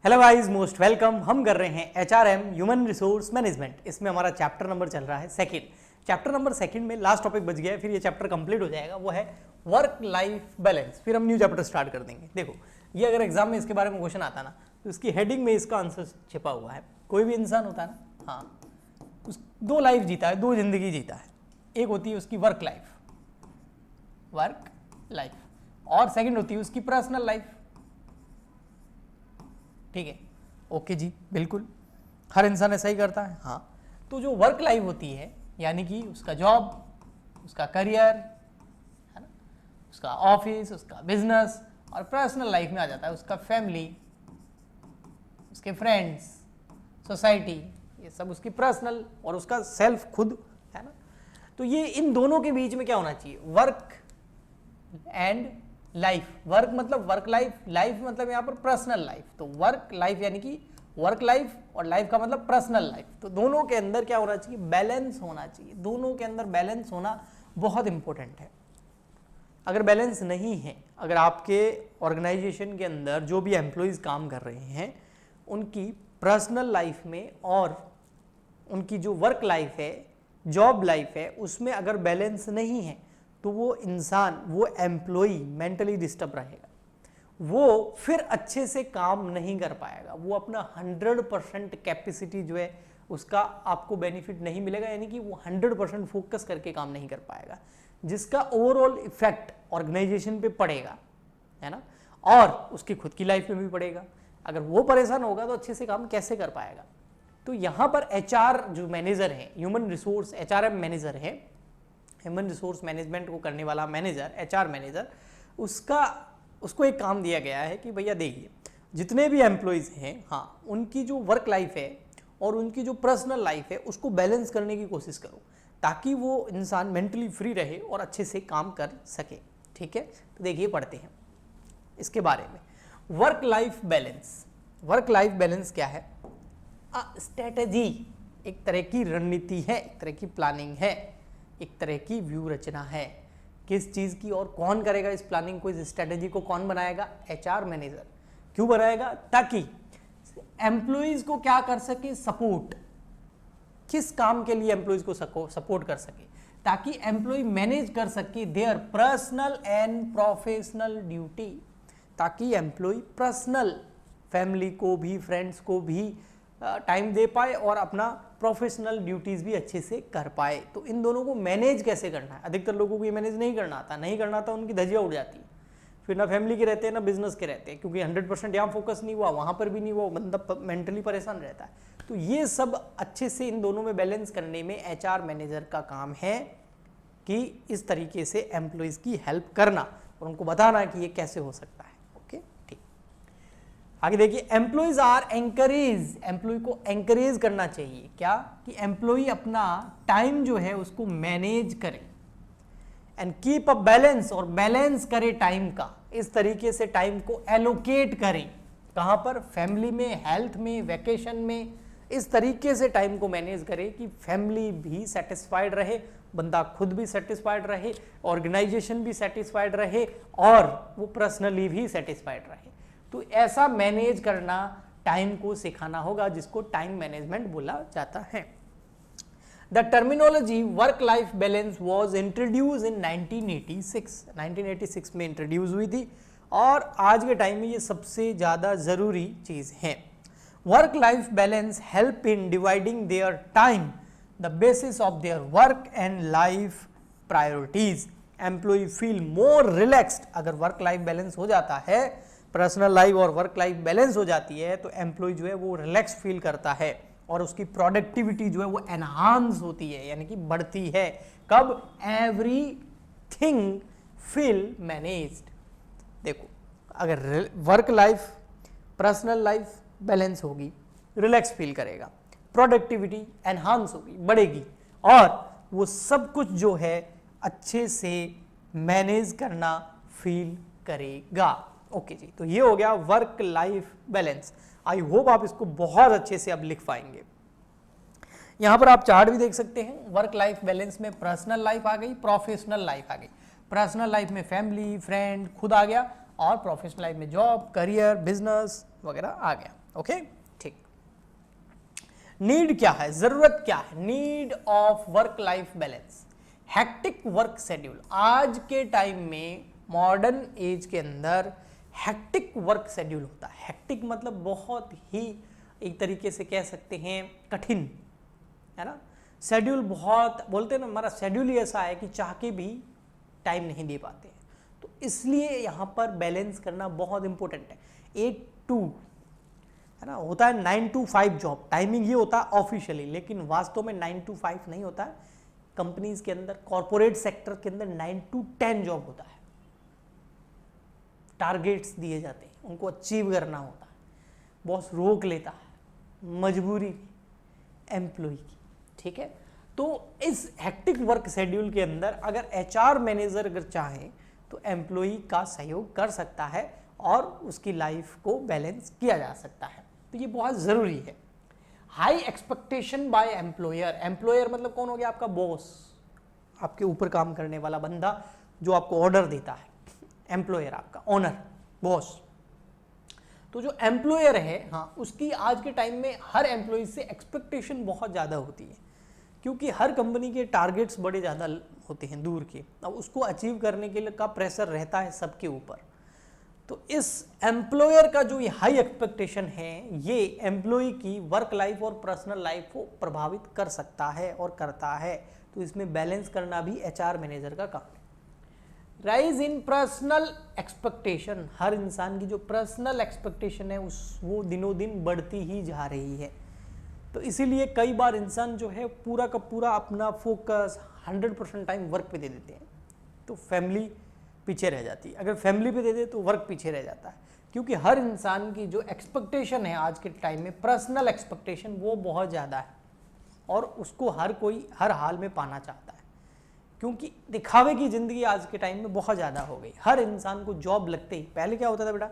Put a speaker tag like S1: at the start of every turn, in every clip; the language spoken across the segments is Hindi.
S1: Hello guys, most welcome. हम कर रहे हैं HRM ह्यूमन रिसोर्स मैनेजमेंट। इसमें हमारा चैप्टर नंबर चल रहा है सेकंड। चैप्टर नंबर सेकंड में लास्ट टॉपिक बच गया है, फिर ये चैप्टर कंप्लीट हो जाएगा, वो है वर्क लाइफ बैलेंस। फिर हम न्यू चैप्टर स्टार्ट कर देंगे। देखो, ये अगर एग्जाम में इसके बारे में क्वेश्चन आता ना, तो इसकी हेडिंग में इसका आंसर छिपा हुआ है। कोई भी इंसान होता है ना, हाँ, उस दो लाइफ जीता है, दो जिंदगी जीता है। एक होती है उसकी वर्क लाइफ, और सेकेंड होती है उसकी पर्सनल लाइफ। ठीक है, ओके जी, बिल्कुल हर इंसान ऐसा ही करता है। हाँ, तो जो वर्क लाइफ होती है, यानी कि उसका जॉब, उसका करियर, है ना, उसका ऑफिस, उसका बिजनेस, और पर्सनल लाइफ में आ जाता है उसका फैमिली, उसके फ्रेंड्स, सोसाइटी, ये सब उसकी पर्सनल और उसका सेल्फ खुद, है ना। तो ये इन दोनों के बीच में क्या होना चाहिए? Work and life. वर्क मतलब वर्क लाइफ, लाइफ मतलब यहाँ पर पर्सनल लाइफ। तो वर्क लाइफ यानी कि वर्क लाइफ, और लाइफ का मतलब पर्सनल लाइफ। तो दोनों के अंदर क्या होना चाहिए? बैलेंस होना चाहिए। दोनों के अंदर बैलेंस होना बहुत इंपॉर्टेंट है। अगर बैलेंस नहीं है, अगर आपके ऑर्गेनाइजेशन के अंदर जो भी एम्प्लॉयज काम कर रहे हैं, उनकी पर्सनल लाइफ में और उनकी जो वर्क लाइफ है, जॉब लाइफ है, उसमें अगर बैलेंस नहीं है, तो वो इंसान, वो एम्प्लॉई मेंटली डिस्टर्ब रहेगा। वो फिर अच्छे से काम नहीं कर पाएगा। वो अपना 100% कैपेसिटी जो है उसका आपको बेनिफिट नहीं मिलेगा, यानी कि वो 100% फोकस करके काम नहीं कर पाएगा, जिसका ओवरऑल इफेक्ट ऑर्गेनाइजेशन पे पड़ेगा, है ना, और उसकी खुद की लाइफ में भी पड़ेगा। अगर वो परेशान होगा तो अच्छे से काम कैसे कर पाएगा? तो यहाँ पर HR जो मैनेजर है, ह्यूमन रिसोर्स HRM मैनेजर है, ह्यूमन रिसोर्स मैनेजमेंट को करने वाला मैनेजर, HR मैनेजर, उसको एक काम दिया गया है कि भैया देखिए, जितने भी एम्प्लॉयज़ हैं, हाँ, उनकी जो वर्क लाइफ है और उनकी जो पर्सनल लाइफ है, उसको बैलेंस करने की कोशिश करो, ताकि वो इंसान मेंटली फ्री रहे और अच्छे से काम कर सके। ठीक है, तो देखिए पढ़ते हैं इसके बारे में। Work life balance. Work life balance क्या है? स्ट्रेटेजी, एक तरह की रणनीति है, एक तरह की प्लानिंग है, एक तरह की व्यू रचना है। किस चीज़ की और कौन करेगा इस प्लानिंग को, इस स्ट्रेटेजी को कौन बनाएगा? HR manager. क्यों बनाएगा? ताकि एम्प्लॉयज को क्या कर सके? सपोर्ट। किस काम के लिए एम्प्लॉयज को सपोर्ट कर सके? ताकि एम्प्लॉय मैनेज कर सके their personal and professional duty. ताकि एम्प्लॉय पर्सनल, फैमिली को भी, फ्रेंड्स को भी टाइम दे पाए और अपना प्रोफेशनल ड्यूटीज़ भी अच्छे से कर पाए। तो इन दोनों को मैनेज कैसे करना है? अधिकतर लोगों को ये मैनेज नहीं करना आता, उनकी धज्जियाँ उड़ जाती है। फिर ना फैमिली के रहते हैं ना बिजनेस के रहते हैं, क्योंकि 100% यहाँ फोकस नहीं हुआ, वहाँ पर भी नहीं हुआ, बंदा मेंटली परेशान रहता है। तो ये सब अच्छे से इन दोनों में बैलेंस करने में HR मैनेजर का काम है कि इस तरीके से एम्प्लॉयज़ की हेल्प करना और उनको बताना कि ये कैसे हो सकता है। आगे देखिए, एम्प्लॉयज आर एंकरेज। एम्प्लॉय को एंकरेज करना चाहिए क्या? कि एम्प्लॉय अपना टाइम जो है उसको मैनेज करे एंड कीप अ बैलेंस, और बैलेंस करे टाइम का। इस तरीके से टाइम को एलोकेट करे। कहाँ पर? फैमिली में, हेल्थ में, वैकेशन में। इस तरीके से टाइम को मैनेज करे कि फैमिली भी सेटिस्फाइड रहे, बंदा खुद भी सेटिस्फाइड रहे, ऑर्गेनाइजेशन भी सेटिस्फाइड रहे, और वो पर्सनली भी सेटिस्फाइड रहे। तो ऐसा मैनेज करना टाइम को सिखाना होगा, जिसको टाइम मैनेजमेंट बोला जाता है। The terminology work life balance was introduce इन 1986 में इंट्रोड्यूस हुई थी, और आज के टाइम में ये सबसे ज़्यादा ज़रूरी चीज़ है। Work life balance help in dividing their time the basis of their work and life priorities. Employ feel more relaxed. अगर वर्क लाइफ बैलेंस हो जाता है, पर्सनल लाइफ और वर्क लाइफ बैलेंस हो जाती है, तो एम्प्लॉय जो है वो रिलैक्स फील करता है और उसकी प्रोडक्टिविटी जो है वो एनहांस होती है, यानी कि बढ़ती है। कब? Everything feel managed. देखो, अगर work life, personal life balance होगी, रिलैक्स फील करेगा, प्रोडक्टिविटी एनहांस होगी, बढ़ेगी, और वो सब कुछ जो है अच्छे से मैनेज करना फील करेगा। ओके जी, तो ये हो गया work life balance. I hope आप इसको बहुत अच्छे से अब लिख पाएंगे। यहां पर आप चार्ट भी देख सकते हैं। वर्क लाइफ बैलेंस में पर्सनल लाइफ आ गई, प्रोफेशनल लाइफ आ गई। पर्सनल लाइफ में फैमिली, फ्रेंड, खुद आ गया, और प्रोफेशनल लाइफ में जॉब, करियर, बिजनेस वगैरह आ गया। ओके, ठीक। नीड क्या है, जरूरत क्या है? Need of work life balance, hectic work schedule. आज के टाइम में मॉडर्न एज के अंदर हेक्टिक वर्क शेड्यूल होता है। हेक्टिक मतलब बहुत ही, एक तरीके से कह सकते हैं कठिन, है ना। शेड्यूल बहुत, बोलते हैं ना हमारा शेड्यूल ही ऐसा है कि चाह के भी टाइम नहीं दे पाते हैं। तो इसलिए यहाँ पर बैलेंस करना बहुत इंपॉर्टेंट है। 8 to, है ना, होता है 9 to 5 जॉब, टाइमिंग ही होता है ऑफिशियली, लेकिन वास्तव में 9 to 5 नहीं होता है। कंपनीज के अंदर, कॉर्पोरेट सेक्टर के अंदर 9 to 10 जॉब होता है। टारगेट्स दिए जाते हैं, उनको अचीव करना होता है, बॉस रोक लेता है, मजबूरी एम्प्लॉय की, ठीक है। तो इस हेक्टिक वर्क शेड्यूल के अंदर अगर एचआर मैनेजर अगर चाहे तो एम्प्लॉय का सहयोग कर सकता है और उसकी लाइफ को बैलेंस किया जा सकता है। तो ये बहुत ज़रूरी है। High expectation by employer, employer मतलब कौन हो गया? आपका बॉस, आपके ऊपर काम करने वाला बंदा जो आपको ऑर्डर देता है। एम्प्लॉयर आपका ओनर, बॉस। तो जो एम्प्लॉयर है, हाँ, उसकी आज के टाइम में हर एम्प्लॉय से एक्सपेक्टेशन बहुत ज़्यादा होती है, क्योंकि हर कंपनी के टारगेट्स बड़े ज़्यादा होते हैं दूर के। अब उसको अचीव करने के लिए का प्रेशर रहता है सबके ऊपर। तो इस एम्प्लॉयर का जो ये हाई एक्सपेक्टेशन है, ये एम्प्लॉय की वर्क लाइफ और पर्सनल लाइफ को प्रभावित कर सकता है और करता है। तो इसमें बैलेंस करना भी एचआर मैनेजर का काम है। राइज इन पर्सनल एक्सपेक्टेशन, हर इंसान की जो पर्सनल एक्सपेक्टेशन है वो दिनों दिन बढ़ती ही जा रही है। तो इसीलिए कई बार इंसान जो है पूरा का पूरा अपना फोकस 100% टाइम वर्क पे दे देते हैं, तो फैमिली पीछे रह जाती है। अगर फैमिली पे दे दे तो वर्क पीछे रह जाता है, क्योंकि हर इंसान की जो एक्सपेक्टेशन है आज के टाइम में, पर्सनल एक्सपेक्टेशन, वो बहुत ज़्यादा है और उसको हर कोई हर हाल में पाना चाहता है, क्योंकि दिखावे की ज़िंदगी आज के टाइम में बहुत ज़्यादा हो गई। हर इंसान को जॉब लगते ही, पहले क्या होता था बेटा,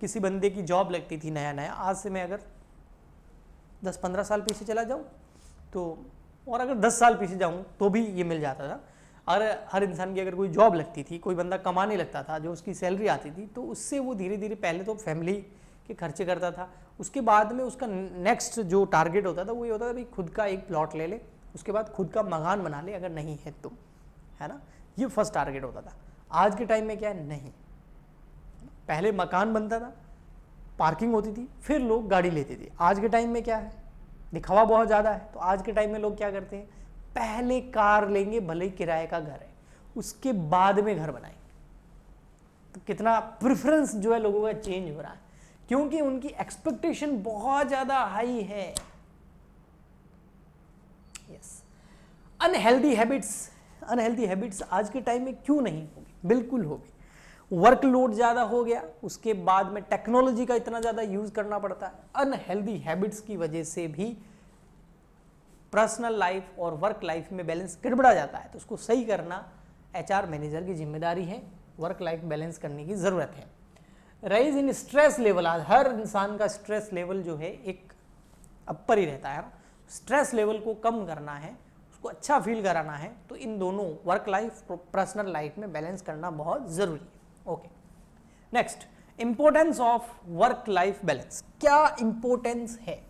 S1: किसी बंदे की जॉब लगती थी नया नया, आज से मैं अगर 10-15 साल पीछे चला जाऊँ तो, और अगर 10 साल पीछे जाऊँ तो भी ये मिल जाता था। और हर इंसान की अगर कोई जॉब लगती थी, कोई बंदा कमाने लगता था, जो उसकी सैलरी आती थी, तो उससे वो धीरे धीरे पहले तो फैमिली के खर्चे करता था, उसके बाद में उसका नेक्स्ट जो टारगेट होता था वो ये होता था भाई खुद का एक प्लॉट ले ले, उसके बाद खुद का मकान बना ले अगर नहीं है तो, है ना। ये फर्स्ट टारगेट होता था। आज के टाइम में क्या है, नहीं, पहले मकान बनता था, पार्किंग होती थी, फिर लोग गाड़ी लेते थे। आज के टाइम में क्या है, दिखावा बहुत ज़्यादा है। तो आज के टाइम में लोग क्या करते हैं, पहले कार लेंगे, भले ही किराए का घर है, उसके बाद में घर बनाएंगे। तो कितना प्रेफरेंस जो है लोगों का चेंज हो रहा है, क्योंकि उनकी एक्सपेक्टेशन बहुत ज़्यादा हाई है। यस, अनहेल्दी हैबिट्स आज के टाइम में क्यों नहीं होगी, बिल्कुल होगी। वर्कलोड ज़्यादा हो गया, उसके बाद में टेक्नोलॉजी का इतना ज़्यादा यूज़ करना पड़ता है। अनहेल्दी हैबिट्स की वजह से भी पर्सनल लाइफ और वर्क लाइफ में बैलेंस गड़बड़ा जाता है। तो उसको सही करना एचआर मैनेजर की जिम्मेदारी है, वर्क लाइफ बैलेंस करने की ज़रूरत है। राइज इन स्ट्रेस लेवल, आज हर इंसान का स्ट्रेस लेवल जो है एक अपर ही रहता है। स्ट्रेस लेवल को कम करना है, उसको अच्छा फील कराना है, तो इन दोनों वर्क लाइफ पर्सनल लाइफ में बैलेंस करना बहुत ज़रूरी है। Okay, next, importance of work life balance. क्या इंपॉर्टेंस है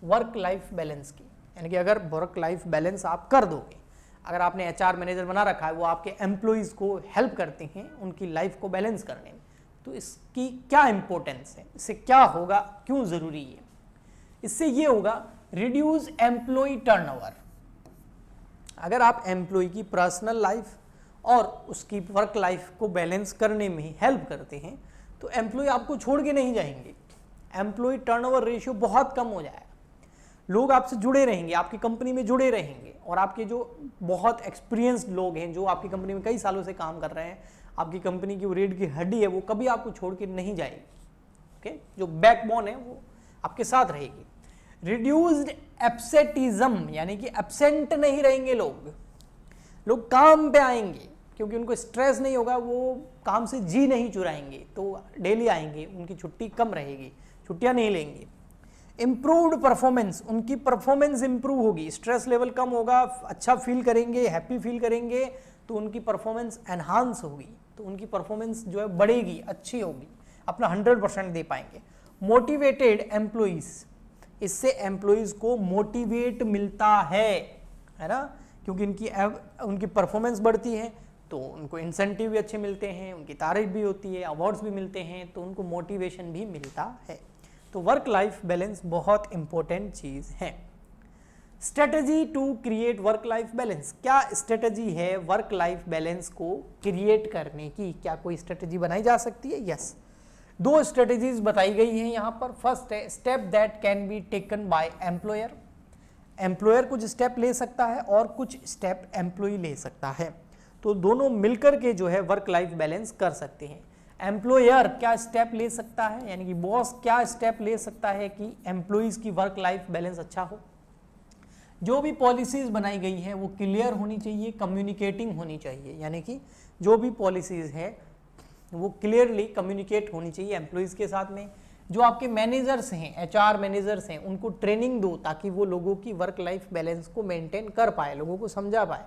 S1: वर्क लाइफ बैलेंस की? यानी कि अगर वर्क लाइफ बैलेंस आप कर दोगे, अगर आपने एचआर मैनेजर बना रखा है, वो आपके एम्प्लॉइज़ को हेल्प करते हैं उनकी लाइफ को बैलेंस करने में, तो इसकी क्या इंपॉर्टेंस है, इससे क्या होगा, क्यों ज़रूरी है? इससे ये होगा, रिड्यूस एम्प्लॉय टर्नओवर। अगर आप एम्प्लॉय की पर्सनल लाइफ और उसकी वर्क लाइफ को बैलेंस करने में हेल्प करते हैं, तो एम्प्लॉय आपको छोड़ के नहीं जाएंगे। एम्प्लॉय टर्नओवर रेशियो बहुत कम हो जाएगा, लोग आपसे जुड़े रहेंगे, आपकी कंपनी में जुड़े रहेंगे, और आपके जो बहुत एक्सपीरियंस्ड लोग हैं, जो आपकी कंपनी में कई सालों से काम कर रहे हैं, आपकी कंपनी की वो रीढ़ की हड्डी है, वो कभी आपको छोड़ के नहीं जाएगी। ओके, जो बैकबोन है वो आपके साथ रहेगी। रिड्यूस्ड एब्सेंटिज्म, यानी कि एब्सेंट नहीं रहेंगे लोग काम पे आएंगे, क्योंकि उनको स्ट्रेस नहीं होगा, वो काम से जी नहीं चुराएंगे, तो डेली आएंगे, उनकी छुट्टी कम रहेगी, छुट्टियां नहीं लेंगे। इम्प्रूव्ड परफॉर्मेंस, उनकी परफॉर्मेंस इंप्रूव होगी, स्ट्रेस लेवल कम होगा, अच्छा फील करेंगे, हैप्पी फील करेंगे, तो उनकी परफॉर्मेंस एनहांस होगी, तो उनकी परफॉर्मेंस जो है बढ़ेगी, अच्छी होगी, अपना 100% दे पाएंगे। मोटिवेटेड एम्प्लॉइज, इससे एम्प्लॉइज को मोटिवेट मिलता है ना, क्योंकि उनकी परफॉर्मेंस बढ़ती है तो उनको इंसेंटिव भी अच्छे मिलते हैं, उनकी तारीफ भी होती है, अवार्ड्स भी मिलते हैं, तो उनको मोटिवेशन भी मिलता है। तो वर्क लाइफ बैलेंस बहुत इंपॉर्टेंट चीज़ है। Strategy to create work life balance, क्या स्ट्रेटजी है वर्क लाइफ बैलेंस को क्रिएट करने की? क्या कोई स्ट्रेटजी बनाई जा सकती है? यस, दो स्ट्रेटजीज बताई गई हैं यहाँ पर। फर्स्ट है step that can be taken by employer, employer कुछ स्टेप ले सकता है और कुछ स्टेप एम्प्लॉय ले सकता है, तो दोनों मिलकर के जो है वर्क लाइफ बैलेंस कर सकते हैं। एम्प्लॉयर क्या स्टेप ले सकता है, यानी कि बॉस क्या स्टेप ले सकता है कि एम्प्लॉइज की वर्क लाइफ बैलेंस अच्छा हो? जो भी पॉलिसीज बनाई गई है वो क्लियर होनी चाहिए, कम्युनिकेटिंग होनी चाहिए, यानी कि जो भी पॉलिसीज है वो क्लियरली कम्युनिकेट होनी चाहिए एम्प्लॉइज के साथ में। जो आपके मैनेजर्स हैं, एचआर मैनेजर्स हैं, उनको ट्रेनिंग दो ताकि वो लोगों की वर्क लाइफ बैलेंस को मेंटेन कर पाए, लोगों को समझा पाए,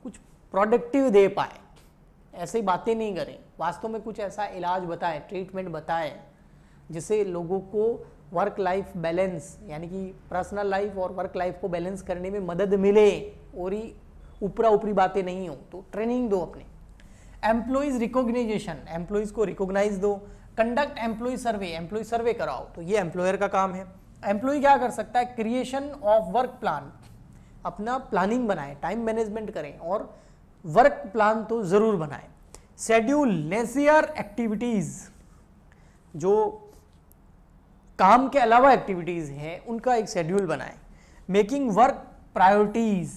S1: कुछ प्रोडक्टिव दे पाए, ऐसे ही बातें नहीं करें, वास्तव में कुछ ऐसा इलाज बताएं, ट्रीटमेंट बताएं जिससे लोगों को वर्क लाइफ बैलेंस यानी कि पर्सनल लाइफ और वर्क लाइफ को बैलेंस करने में मदद मिले, और ही ऊपरा ऊपरी बातें नहीं हो। तो ट्रेनिंग दो अपने। एम्प्लॉइज रिकॉग्नाइजेशन, एम्प्लॉइज को रिकॉग्नाइज दो। कंडक्ट एम्प्लॉय सर्वे, एम्प्लॉय सर्वे कराओ, तो ये एम्प्लॉयर का काम है। एम्प्लॉय क्या कर सकता है? क्रिएशन ऑफ वर्क प्लान, अपना प्लानिंग बनाए, टाइम मैनेजमेंट करें और वर्क प्लान तो जरूर बनाएं। शेड्यूल लेजियर एक्टिविटीज, जो काम के अलावा एक्टिविटीज हैं उनका एक शेड्यूल बनाएं। मेकिंग वर्क प्रायोरिटीज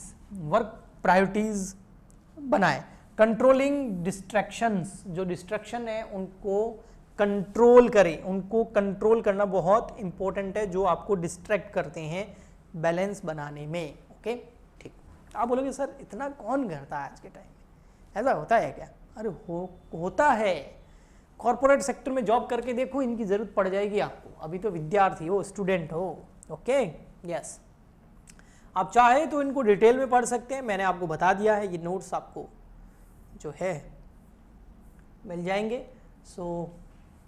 S1: बनाएं। कंट्रोलिंग डिस्ट्रैक्शंस, जो डिस्ट्रैक्शन है उनको कंट्रोल करें, उनको कंट्रोल करना बहुत इंपॉर्टेंट है, जो आपको डिस्ट्रैक्ट करते हैं बैलेंस बनाने में। ओके, ठीक। आप बोलोगे सर इतना कौन करता है आज के टाइम में, ऐसा होता है क्या? अरे होता है। कॉर्पोरेट सेक्टर में जॉब करके देखो, इनकी जरूरत पड़ जाएगी आपको। अभी तो विद्यार्थी हो, स्टूडेंट हो। Okay, yes. आप चाहे तो इनको डिटेल में पढ़ सकते हैं, मैंने आपको बता दिया है, ये नोट्स आपको जो है मिल जाएंगे।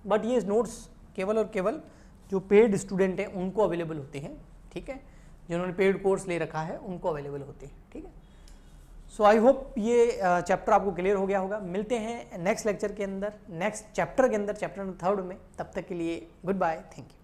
S1: बट ये नोट्स केवल और केवल जो पेड स्टूडेंट हैं उनको अवेलेबल होते हैं, ठीक है? जिन्होंने पेड कोर्स ले रखा है उनको अवेलेबल होते हैं, ठीक है? सो आई होप ये चैप्टर आपको क्लियर हो गया होगा। मिलते हैं नेक्स्ट लेक्चर के अंदर, नेक्स्ट चैप्टर के अंदर, चैप्टर नंबर 3 में। तब तक के लिए गुड बाय, थैंक यू।